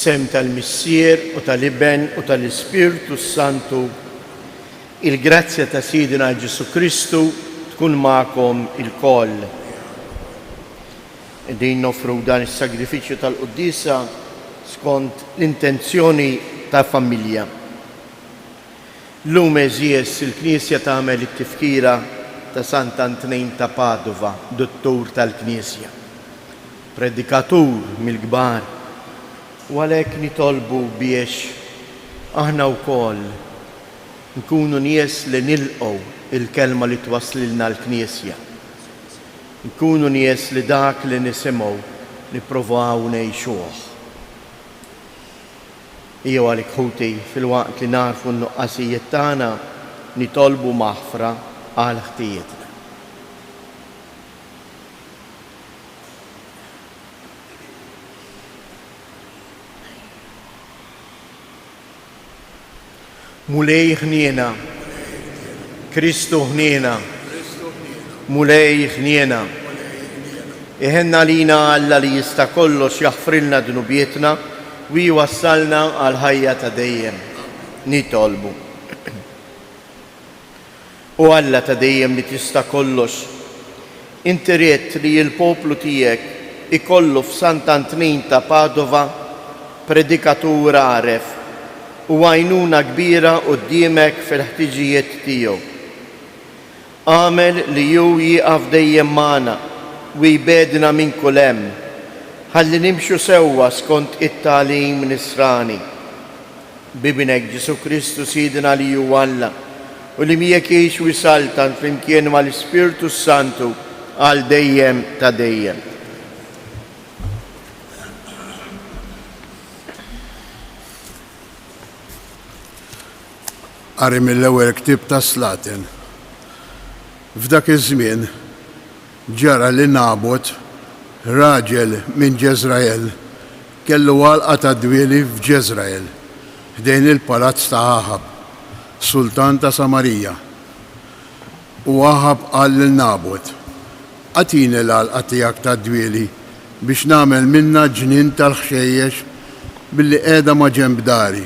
Fl-isem tal-Missier u tal-Iben u tal-Ispirtu Santu, il-grazzja ta' Sidina Ġesu Kristu tkun magħkom il-koll. Din nofru dan is-sagrifiċċju tal-Quddisa skont l-intenzjoni ta' familja. Llum eżies il-Knisja tagħmel it-tifkira ta' Sant'Antnejn ta' Padova, dottur tal-Knisja, predikatur mill-kbar, u għalhekk nitolbu biex aħna wkoll nkunu nies li nilqgħu il-kelma li twaslilna l-Knisja. Nkunu nies li dak li nisimgħu nippruvaw ngħixuh. Jew għalhekk ħuti fil-waqt li narfu n-nuqqasijiet tagħna nitolbu maħfra għal ħtijietna. Mulej ħniena, Kristu ħniena, mulej ħniena. Iħenna lina Alla li jista' kollox jaħfrilna dnubietna u jwassalna għal ħajja ta' dejjem. Nitolbu. U Alla ta' dejjem li tista' kollox, inti ried li l-poplu tiegħek ikollu f'Sant'Antnejn ta' Padova predikatur għaref u għajnuna kbira quddiemek fil-ħtiġijiet tiegħu. Għamel li ju jieqaf dejjem magħna u jbedna minn kull hemm, ħalli nimxu sewwa skont it-tagħlim nisrani. Bibnek Ġesu Kristu Sidina li hu Alla u li miegħek jgħix u jsaltan flimkien mal-Ispirtu Santu għal dejjem ta' dejjem. Qari mill-ewwel ktieb ta' Slatin. F'dak iż-żmien ġara li Nabot, raġel minn Ġeżrael, kellu għalqa ta' dwieli f'Ġeżrael, ħdejn il-palazz ta' Aħab, sultan ta' Samarija. U Aħab qal lil Nabot: "Għatini l-għalqa tiegħek ta' dwieli biex nagħmel minnha ġnien tal-ħxejjex billi qiegħda ma' ġenb dari.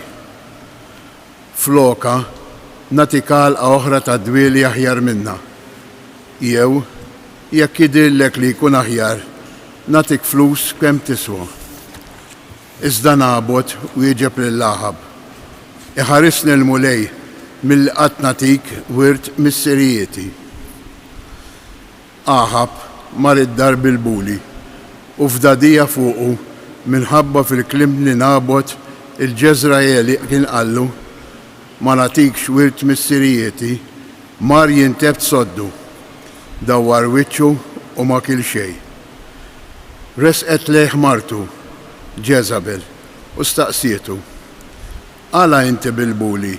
Floka nagħtik għalqa oħra ta' dwieli aħjar minnha. Jew jekk jidhirlek li jkun aħjar, nagħtik flus kemm tiswa." Iżda Nabot wieġeb lil Aħab: "Iħarisni l-mulej milli qatt nagħtik wirt mis-Sirijieti." Aħab mar id-dar bil-buli u fdadija fuqu minħabba fil-kliem li Nabot il-Ġeżraeli kien qallu: "Ma nagħtikx wirt mis-Sirijieti", mar jintebt soddu, dawwar wiċċu u ma kil xejn. Resqet lejh martu, Ġeżabel, u staqsietu: "Għala inti bil-buli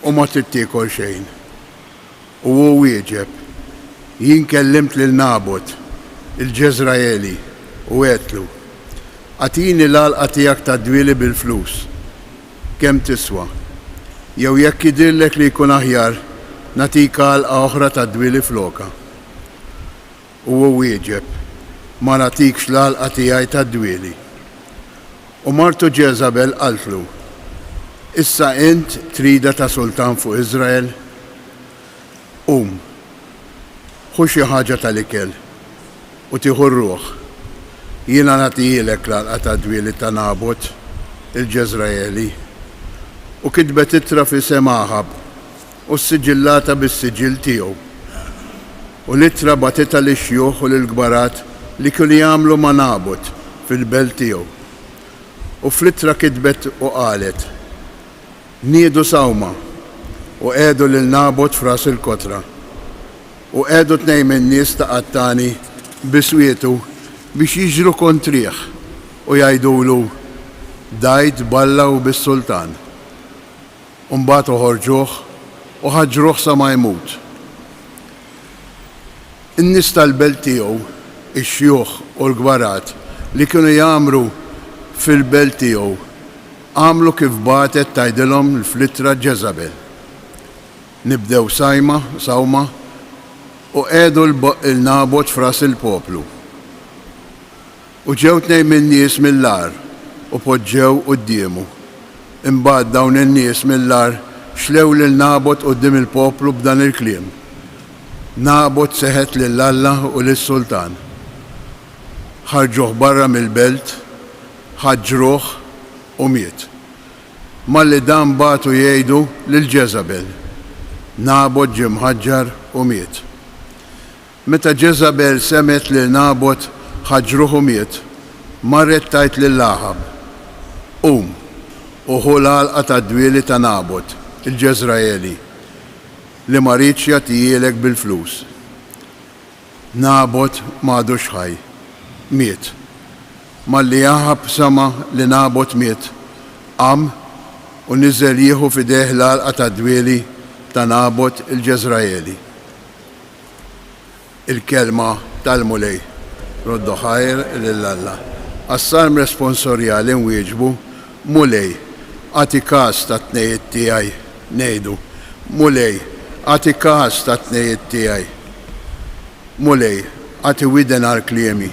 u ma trid tiekol xejn?" U hu wieġeb: "Jien kellimt lil Nabot il-Ġeżraeli u għedtlu: Għatini l-għalqa tiegħek ta' dwieli bil-flus. Kemm tiswa? Jew jekk jidhirlek li jkun aħjar, nagħtik għalqa oħra ta' dwieli floka." U hu wieġeb: "Ma nagħtikx l-għalqa tiegħi ta' dwieli." U martu Ġeżabel qaltlu: "Issa int trida ta' sultan fuq Iżrael? Ħu xi ħaġa tal-ikel u tieħu r-ruħ. Jiena nagħtihilek l-għalqa ta' dwieli ta' Nabot il-Ġeżraeli." U kitbet ittra f'isem Aħab u s-siġillata bis-siġill tiegħu. U l-ittra batita lix-xjuħ u lill-kbarat li kienu jagħmlu ma' Nabot fil-belt tiegħu. U fl-ittra kitbet u qalet: "Niedu sawma u qiegħdu lil Nabot f'ras il-kotra. U qiegħdu tnejn min-nies ta' qattani biswietu biex jiġru kontrih u jgħidulu: Dajt ballaw bis-sultan." Mbagħad uħorġuh u ħaġruh sa ma jmut. In-nies tal-belt tiegħu, ix-xjuħ u l-kbarat li kienu jagħmlu fil-belt tiegħu għamlu kif bagħtet tgħidilhom l-flittra Ġeżabel. Nibdew sawma u qiegħdu il-Nabot f'ras il-poplu. U ġew tnejn min-nies mill-għar u poġġew qudiemu. Imbagħad dawn in-nies mill-ar xlew lil Nabot quddiem il-poplu b'dan il-kliem. Nabot seħet lil Alla u lis-Sultan. Ħarġuh barra mill-belt, ħaġġruh u miet. Malli dan batu jgħidu lil Ġeżabel. Nabot ġie mħaġġar u miet. Meta Ġeżabel semet lil Nabot ħaġġruh u miet, marret tajt lil Ahab: qum u ħu l-għalqa tad-dwieli ta' Nabot, il-Ġeżraeli, li ma rridx jagħtihilek bil-flus. Nabot m'għadux ħaj, miet. Malli Ahab sama li Nabot miet, qam u niżel jieħu f'idejh l-għalqa tad-dwieli ta' Nabot il-Ġeżraeli. Il-kelma tal-mulej, roddu ħajr lill-Alla. Għas-salm responsorjali nwieġbu: mulej, għati każ ta' tnejjiet tiegħi, ngħidu: mulej, għati każ ta' tnejjiet tiegħi. Mulej, għati widen għal kliemi,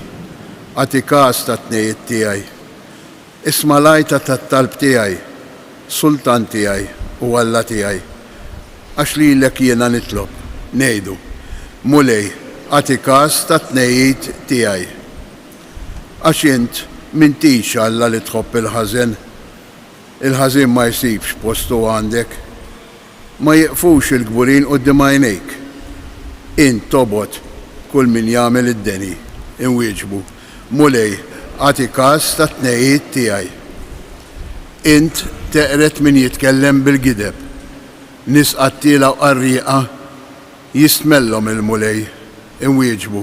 għati każ ta' tnejjiet tiegħi. Isma' lajta tat-talb tiegħi, Sultan tiegħi u Alla tiegħi. Għax lilek jiena nitlob, ngħidu: mulej, għati każ ta' tnejjiet tiegħi. Għax int m'intix Alla li tħobb il-ħażen. Il-ħażin ma jsibx postu għandek. Ma jiqfux il-gburin quddiem għajnejk. Int tobgħod kull min jagħmel id-deni. Inwieġbu: mulej, għati każ ta' tnejjiet tiegħi. Int teqret min jitkellem bil-gideb. Nies qattila u qarrieqa jistmellhom il-mulej. Inwieġbu: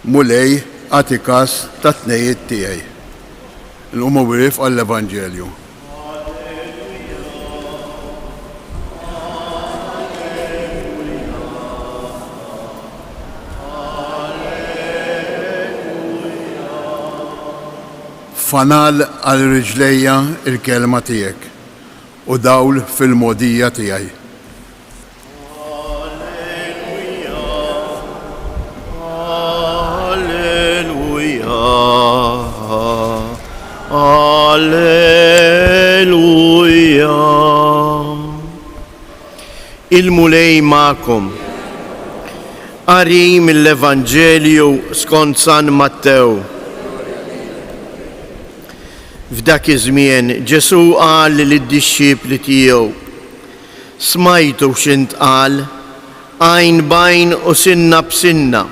mulej, għati każ ta' tnejjiet tiegħi. L-umu wirif għall-Evanġelju. Fanal għal riġlejja il-kelma tiegħek u dawl fil-modija tiegħi. Alleluja. Il-mulej ma'kom. Qari mill-Evanġelju skont San Mattew. F'dak iż-żmien Ġesu qal lid-dixxipli tiegħu: smajtu x'intqal, għajn b'għajn u sinna b'sinna.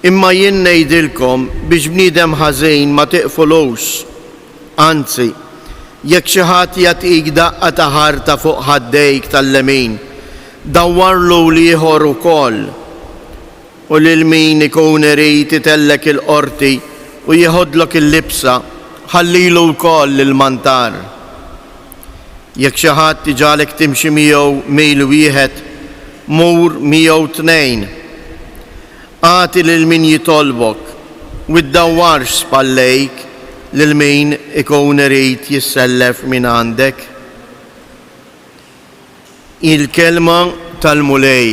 Imma jien ngħidilkom biex bniedem ħażin ma tiqfulux. Anzi, jekk xi ħadd jagħtik daqqa ta' ħarta fuq ħaddejk tal-lemin, dawwarlu l-ieħor ukoll. U lil min ikun irid itellek il-qorti u jieħodlok il-libsa, ħallilu wkoll il-mantar. Jekk xi ħadd iġalek timxi miegħu mejl wieħed, mur miegħu tnejn. Għati lil min jitolbok u ddawwarx spallejk lil min ikun irid jissellef minn għandek. Il-kelma tal-mulej.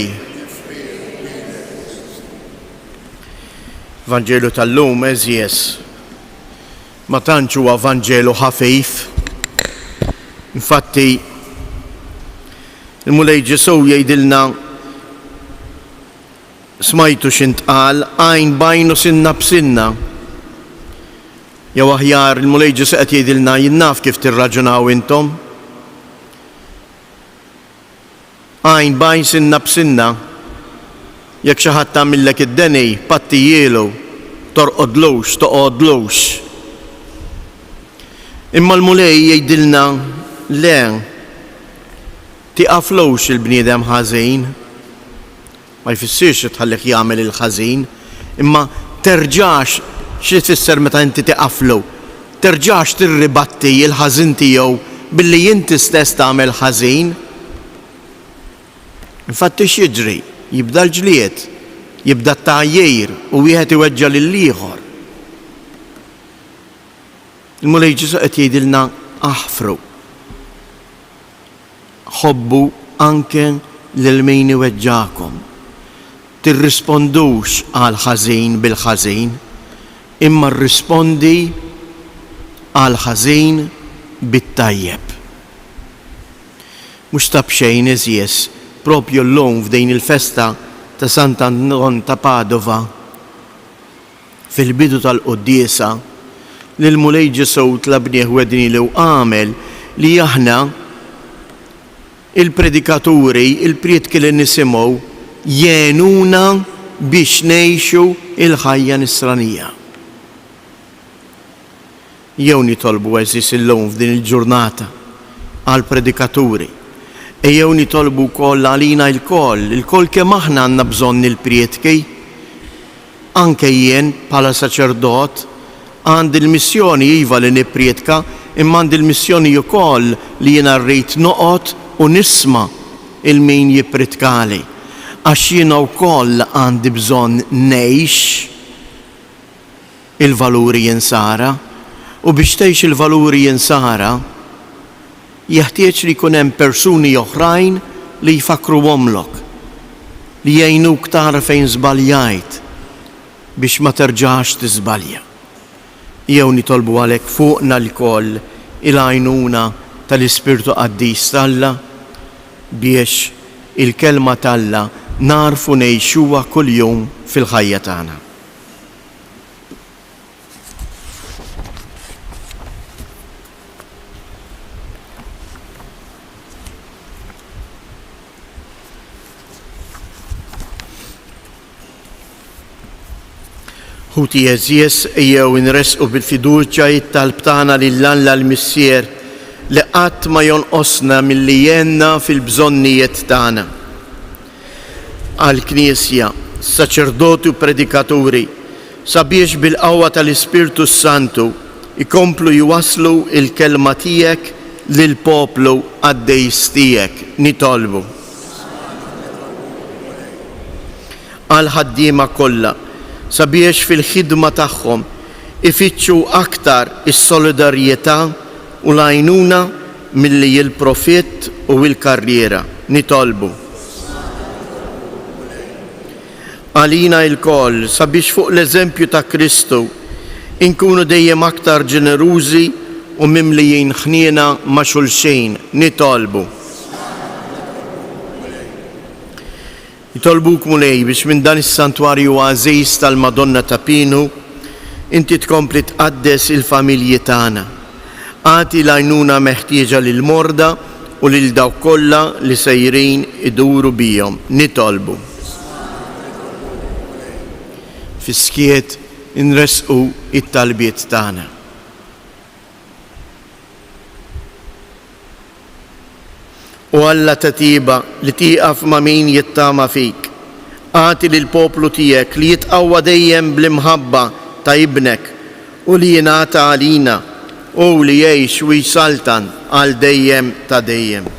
Vanġelu tal-lum eżjes. Ma tantx huwa Vanġelu ħafif. Infatti, il-mulej Ġesu jgħidilna: smajtu x'intqal, għajn b'għajn u sinna b'sinna. Jew aħjar il-mulej Ġesu qed jgħidilna: jien naf kif tirraġunaw intom. Għajn b'għajn sinna b'sinna. Jekk xi ħadd tagħmillek id-deni, pattijielu, torqodlux, toqgħodlux. Imma l-mulej jgħidilna: le, tiqaflux il-bniedem ħażin. Ma jfissirx tħallek jagħmel il-ħażin, imma terġax xi tfisser meta inti tiqaflu. Terġax tirribatti il-ħażin tiegħu billi inti stess tagħmel ħażin. Infatti x'jiġri? Jibda l-ġlied, jibda t-tgħajjir u wieħed iweġġa' lill-ieħor. Il-mulej Ġesu qed jgħidilna: aħfru. Ħobbu anke lil min iweġġakom. Tirrispondux għal ħażin bil-ħażin, imma rrispondi għal ħażin bit-tajjeb. Mhux ta' bxejn iżjes propju llum f'din il-festa ta' Sant'Anton ta' Padova fil-bidu tal-quddiesa li l-Mulej Ġesu tlabnieh wedni li għamel li aħna il-predikaturi, il-prietki li nisimgħu jenuna biex ngħixu il-ħajja nisranija. Jew nitolbu eżis illum f'din il-ġurnata għal predikaturi jew nitolbu wkoll għalina il-koll kemm aħna għandna bżonn il-prietki. Anke jien bħala saċerdot għandi l-missjoni iva li nipprietka, imma għandi l-missjoni wkoll li jiena rrid noqgħod u nisma' il-min jippritkali għax jiena wkoll għandi bżonn ngħix il-valuri jinsara u biex tgħix il-valuri jinsara jeħtieġ li jkun hemm persuni oħrajn li jfakruhomlok, li jgħinuk tara fejn żbaljajt biex ma terġax tiżbalja. Jew nitolbu għalhekk fuqna l-koll il-għajnuna tal-Ispirtu Qaddis talla biex il-kelma talla narfu ngħixuha kuljum fil-ħajja tagħna. Ħuti eżjes jew inresqu bil-fiduċja it-talb tagħna lill-Alla l-Missier li qatt ma jonqosna milli jenna fil-bżonnijiet tagħna. Għall-Knisja, saċerdoti u predikaturi sabiex bil-qawwa tal-Ispirtu Santu ikomplu jwasslu il-kelma tiegħek lill-poplu għaddejs tiegħek nitolbu. Għall-ħaddiema kollha sabiex fil-ħidma tagħhom ifittxu aktar is-solidarjetà u l-għajnuna milli l-profitt u l-karriera nitolbu. Għalina l-koll sabiex fuq l-eżempju ta' Kristu inkunu dejjem aktar ġenerużi u mimlijin ħniena ma' xulxejn nitolbu. Nitolbuk Mulej biex minn dan is-santwarju għażiż tal-Madonna ta' Pinu inti tkompli tqaddes il-familji tagħna. Għati l-għajnuna meħtieġa lil morda u lil dawk kollha li sejrin iduru bihom nitolbu. Fiskiet inresqu it-talbiet tagħna. U Alla tatiba li tieqaf ma' min jittama fik. Għati lil poplu tiegħek li jitqawwa dejjem bl-imħabba ta' ibnek u li jingħata għalina u li jgħix u jsaltan għal dejjem ta' dejjem.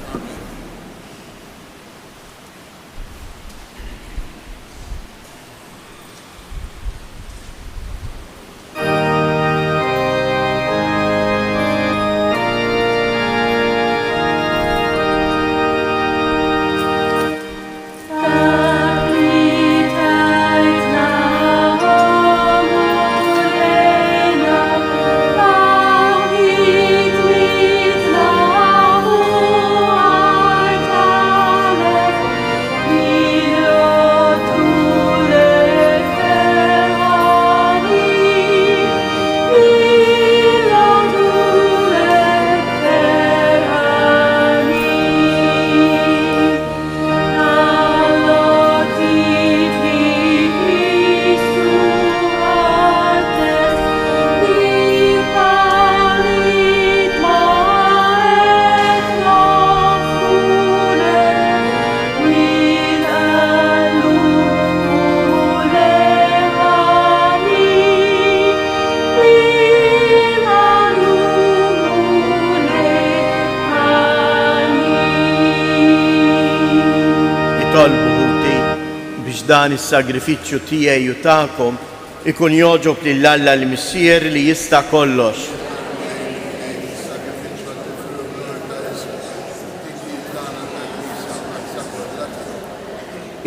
Dan is-sagrifiċċju tiegħi u tagħkom ikun jogħġob lill-Alla l-Missier li jista' kollox.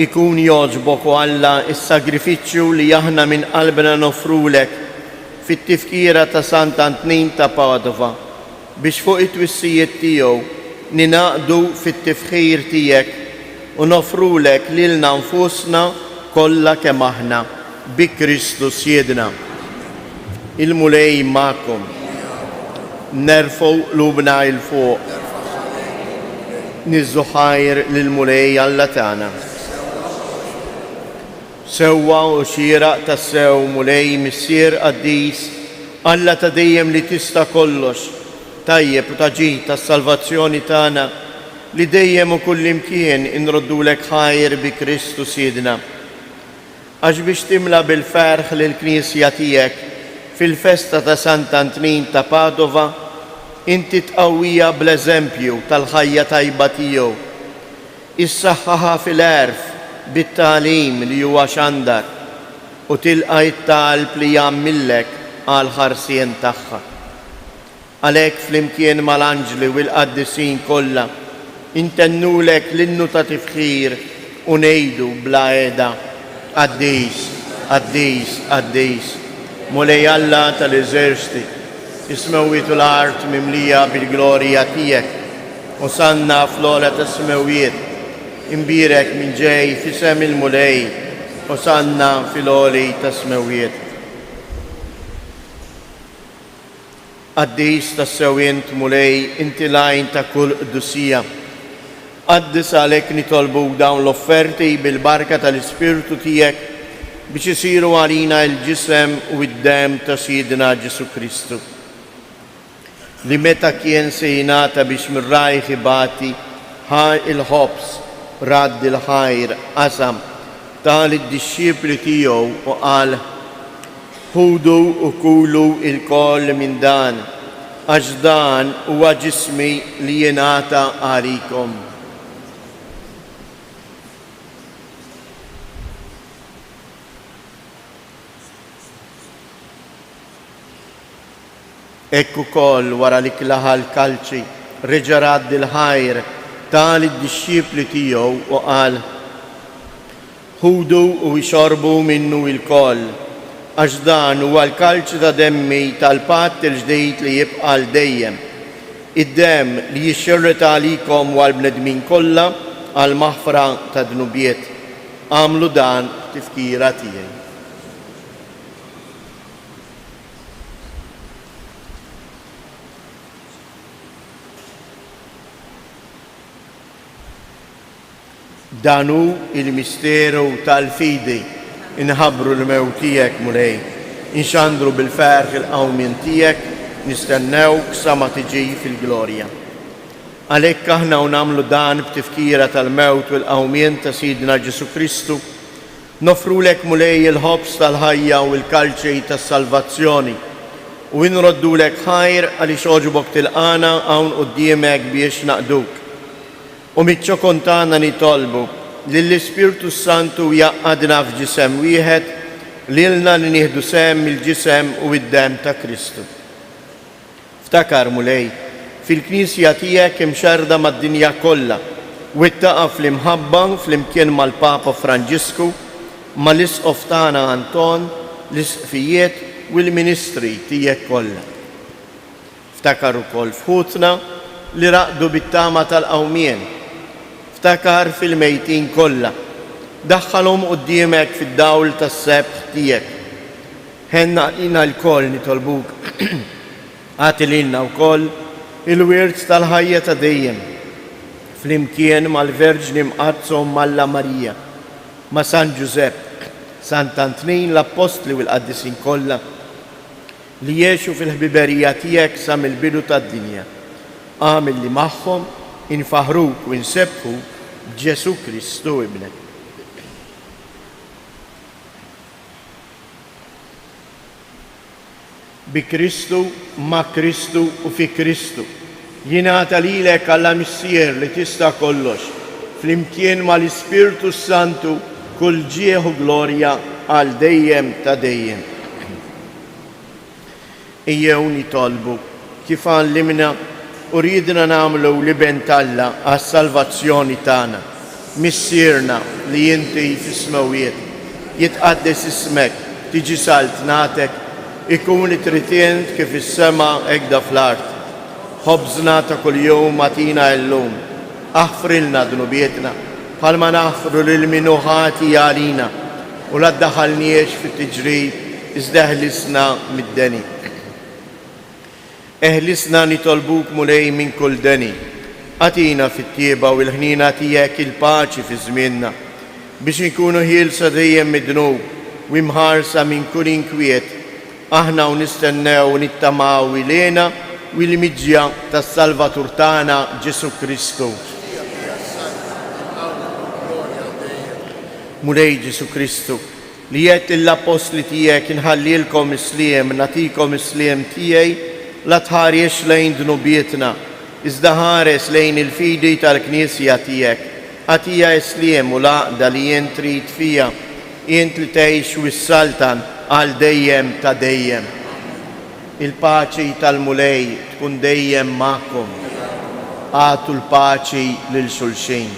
Ikun jogħġbok u Alla is-sagrifiċċju li aħna minn qalbna nofrulek fit-tifkira ta' Sant Antnin ta' Padova biex fuq it-twissijiet tiegħu ninaqdu fit-tifħir tiegħek u nofrulek lilna nfusna kollha kemm aħna bi Kristus Siedna. Il-mulej magħkom. Nerfgħu lubna il fuq. Niżżu ħajr lill-mulej Alla tagħna. Sewwa u xieraq tas-sew mulej missier qaddis Alla ta' dejjem li tista' kollox, tajjeb u taġid tas-salvazzjoni tagħna li dejjem u kullimkien inroddulek ħajr bi Kristus Siedna. Għax biex timla bil-ferħ lill-Knisja tiegħek fil-festa ta' Sant Antnin ta' Padova, inti tqawwija bl-eżempju tal-ħajja tajba tiegħu. Issaħħaha fil-għerf bit-tagħlim li huwa xandar u tilqa' it-talb li jagħmilek għal ħarsien tagħha. Għalhekk flimkien mal-anġli u l-qaddisin kollha intennulek l-innu ta' tifħir u ngħidu bla qiegħda Qaddis, qaddis, qaddis, mulej Alla tal-eżerċiti, ismewwiet u l-art mimlija bil-glorja tiegħek, u sanna fl-ola ta' smewwiet, imbirek minn ġej fisem il-mulej, u sanna fil-oli ta' smewwiet. Qaddis ta' sewint mulej inti lajn ta' kull qdusija. Qaddis għalhekk nitolbu dawn l-offerti bil-barka tal-Ispirtu tiegħek biex isiru għalina l-ġisem u d-dem ta' Siedna Ġesu Kristu. Li meta kien se jingħata biex mir-rajħ ibati ħaj il-ħobs radd il-ħajr qasam tal id-dixxiepli tiegħu u qal ħudu u kulu il-koll minn dan għax dan huwa ġismi li jingħata għalikom. Ekku koll wara li klaħa l-kalċi reġa' radd il-ħajr tal id-dixxiepli tiegħu u qal ħudu u jxorbu minnu il-koll għax dan huwa l-kalċi ta' demmi tal-patt il-ġdejd li jibqa' l dejjem. Id-demm li jixxerret għalikom u għall-bnedmin kollha għal maħfra ta' dnubiet. Għamlu dan tifkira tiegħi. Danu il-misteru tal-fidi inħabru l-mewt tiegħek mulej, inxandru bil-ferħ il-qawmien tiegħek, nistennewk sa ma tiġi fil-glorja. Għalhekk aħna u nagħmlu dan b'tifkira tal-mewt u l-qawmien ta' Siedna Ġesu Kristu, nofrulek mulej il-ħobs tal-ħajja u l-kalċej tas-salvazzjoni u nroddulek ħajr għaliex oġbok tilqana hawn quddiemek biex naqduk. U miċ-ċokon tagħna nitolbu lill-Ispirtu Santu jaqgħadna f'ġisem wieħed lilna li nieħdu sehem il-ġisem u d-dem ta' Kristu. Ftakar mulej, fil-Knisja tiegħek imxerda mad-dinja kollha u ittaqa' fl-imħabba flimkien mal-Papa Franġisku, mal-Isqof tagħna Anton, l-isqfijiet u l-ministri tiegħek kollha. Ftakar ukoll f'ħutna li raqdu bit-tama tal-qawmien. Ftakar fil-mejtin kollha, daħħalhom quddiemek fid-dawl tas-sebħ tiegħek. Ħenna lina l-koll nitolbuk, għati lilna wkoll il-wirt tal-ħajja ta' dejjem, flimkien mal-Verġni mqazzhom Malla Marija, ma' San Giuseppe, Sant Antnin l-Apostli u l-Qaddisin kollha li jgħixu fil-ħbiberija tiegħek sa mill-bidu tad-dinja. Għamil li magħhom infaħruk u nsebħu Ġesu Kristu ibnek. Bi Kristu, ma' Kristu u fi Kristu. Jingħata lilek Alla missier li tista' kollox, flimkien mal-Ispirtu Santu kull ġieħ u glorja għal dejjem ta' dejjem. Ejjew nitolbu kif għallimna u ridna nagħmlu li bentalla għas-salvazzjoni tagħna. Missierna li inti fis-smewwiet, jitqaddes ismek, tiġi saltnatek, ikun it-tritient kif is-sema ekda fl-art. Ħobżna ta' kuljum atina llum, aħfrilna dnubietna, bħalma naħfru lil min hu ħati għalina, u la ddaħħalniex fit-tiġrib iżda eħlisna mid-deni. Eħlisna nitolbuk mulej minn kull deni, atina fit-tieba u l-ħnina tiegħek il-paċi fi żmienna, biex inkunu ħielsa dejjem mid-dnub u imħarsa minn kull inkwiet, aħna u nistennew u nittamaw ilena u l-miġja tas-Salvatur tagħna Ġesu Kristu. Mulej Ġesu Kristu, li jgħid l-apostli tiegħek inħallilkom isliem, natikom isliem tiegħi, la tħarjex lejn dnubietna, iżda ħares lejn il-fidi tal-Knisja tiegħek. Għatija isliem u laqda li jien trid fija, jien li tgħix wis-saltan għal dejjem ta' dejjem. Il-paċi tal-mulej tkun dejjem magħkom. Għatu l-paċi lil xulxin.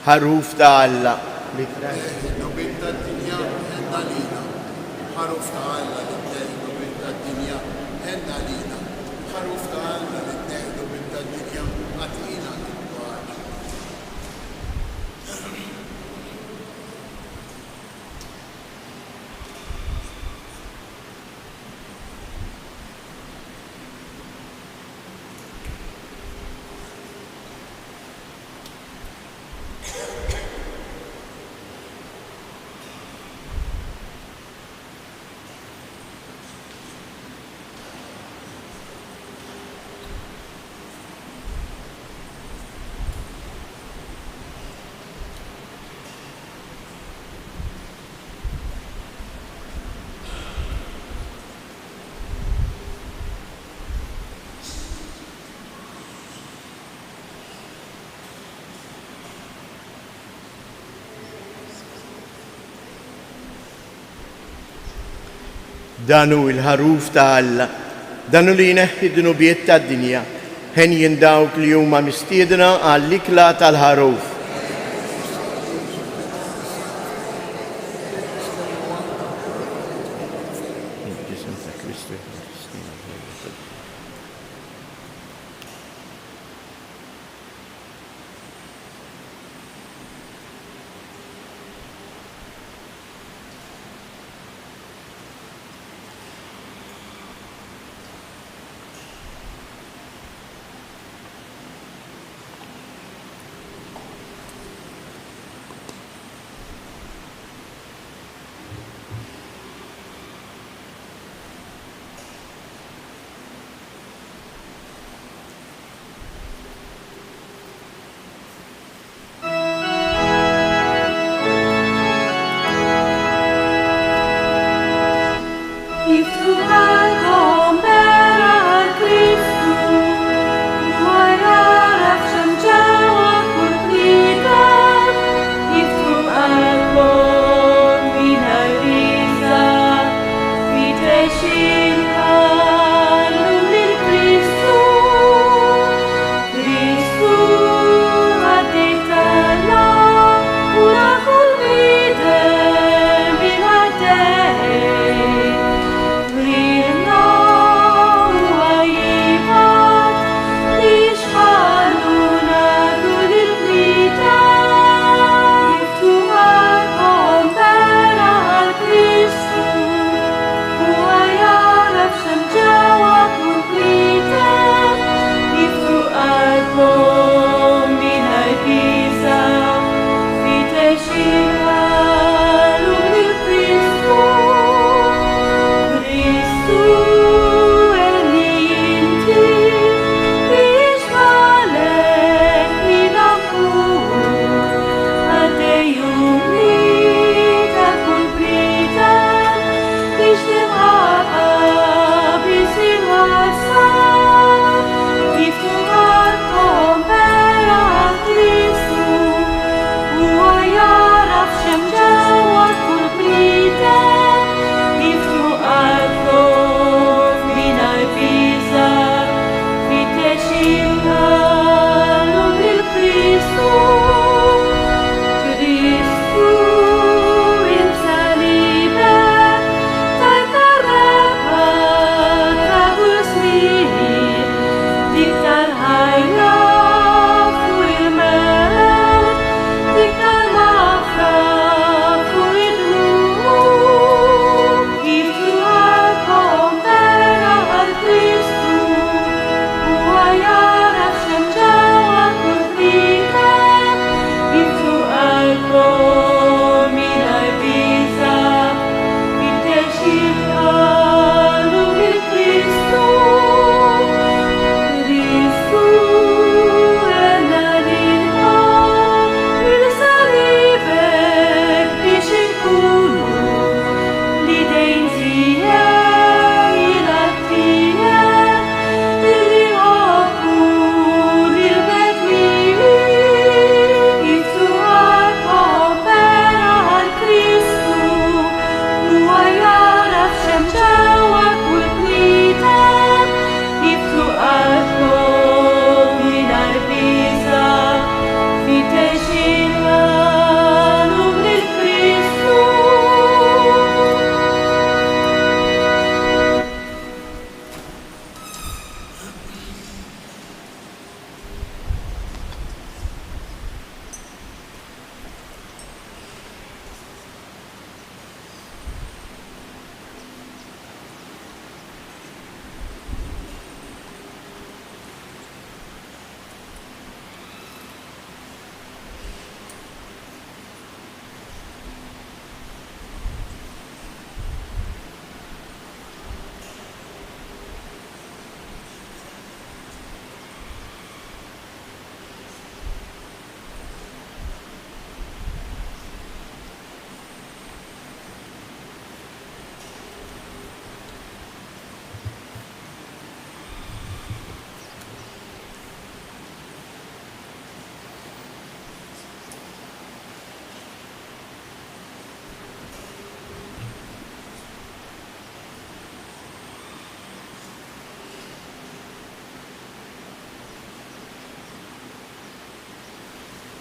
Ħaruf ta' Alla li Nobel tad-dinja ħenna lina. Ħaruf ta' Alla li tneħħu Nobel tad-dinja ħenna lina. Ħaruf ta' Alla li tneħħu Nobel tad-dinja għatina il-paċi. Danu il-ħaruf ta' Alla, danu li jneħħi dnubiet tad-dinja, ħen jindawk li huma mistiedna għall-ikla tal-ħaruf.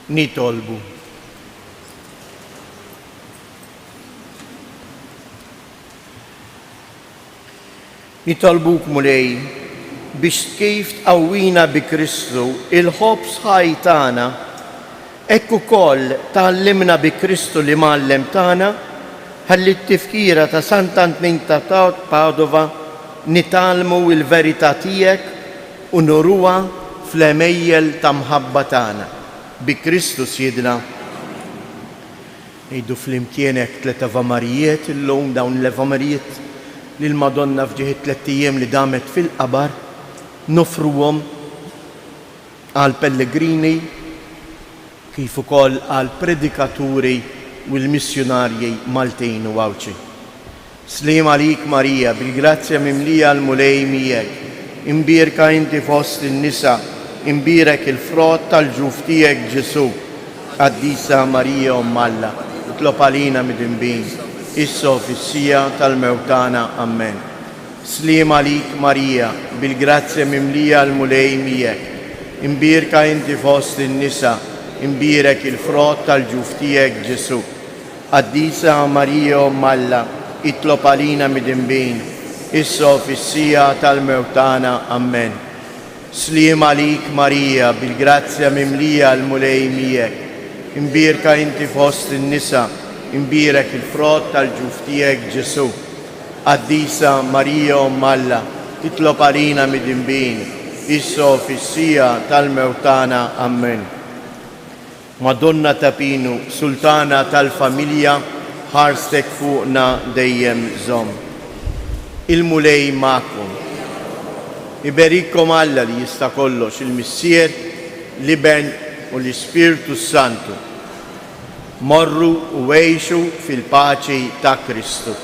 nitolbu. Nitolbuk mulej biex kif tqawwina bi Kristu il-ħobb sħaj tagħna, hekk ukoll tgħallimna bi Kristu li mgħallem tagħna ħalli t-tifkira ta' Sant'Antminta ta' Padova nitalmu l-verità tiegħek u nuruha fl-emejjel ta' mħabba tagħna. Bi Kristu Siedna. Ngħidu flimkien hekk tliet Avamarijiet illum dawn l-Avamarijiet lil Madonna f'ġieħ 3 ijiem li damet fil-qabar nofruhom għal pellegrini kif ukoll għal predikaturi u l-missjonarji Maltin u Awċi. Sliem għalik Marija, bil-grazzja mimlija l-mulej miegħek, imbierka inti fost in-nisa, imbierek il-frott tal-ġuf tiegħek Ġesu. Qaddisa Marija Umm Alla, itlob għalina mid-inbin, issa fis-sija tal-mewtana. Amen. Sliem għalik Marija, bil-grazzja mimlija l-mulej miegħek, imbierka inti fost in-nisa, imbierek il-frott tal-ġuf tiegħek Ġesu. Qaddisa Marija Umm Alla, itlob għalina mid-inbin, issa fis-sija tal-mewtana. Amen. Sliem għalik Marija, bil-grazzja mimlija l-mulej miegħek, imbierka inti fost in-nisa, imbierek il-frott tal-ġuf tiegħek Ġesu. Qaddisa Marija Umm Alla, itlob għalina mid-inbin, issa fis-sija tal-mewtana. Amen. Madonna ta' Pinu, Sultana tal-familja, ħarstek fuqna dejjem żomm. Il-mulej magħkom. Iberikkom Alla li jista' kollox, il-Missier, l-Iben u l-Ispirtu Santu. Morru u għejxu fil-paċi ta' Kristu.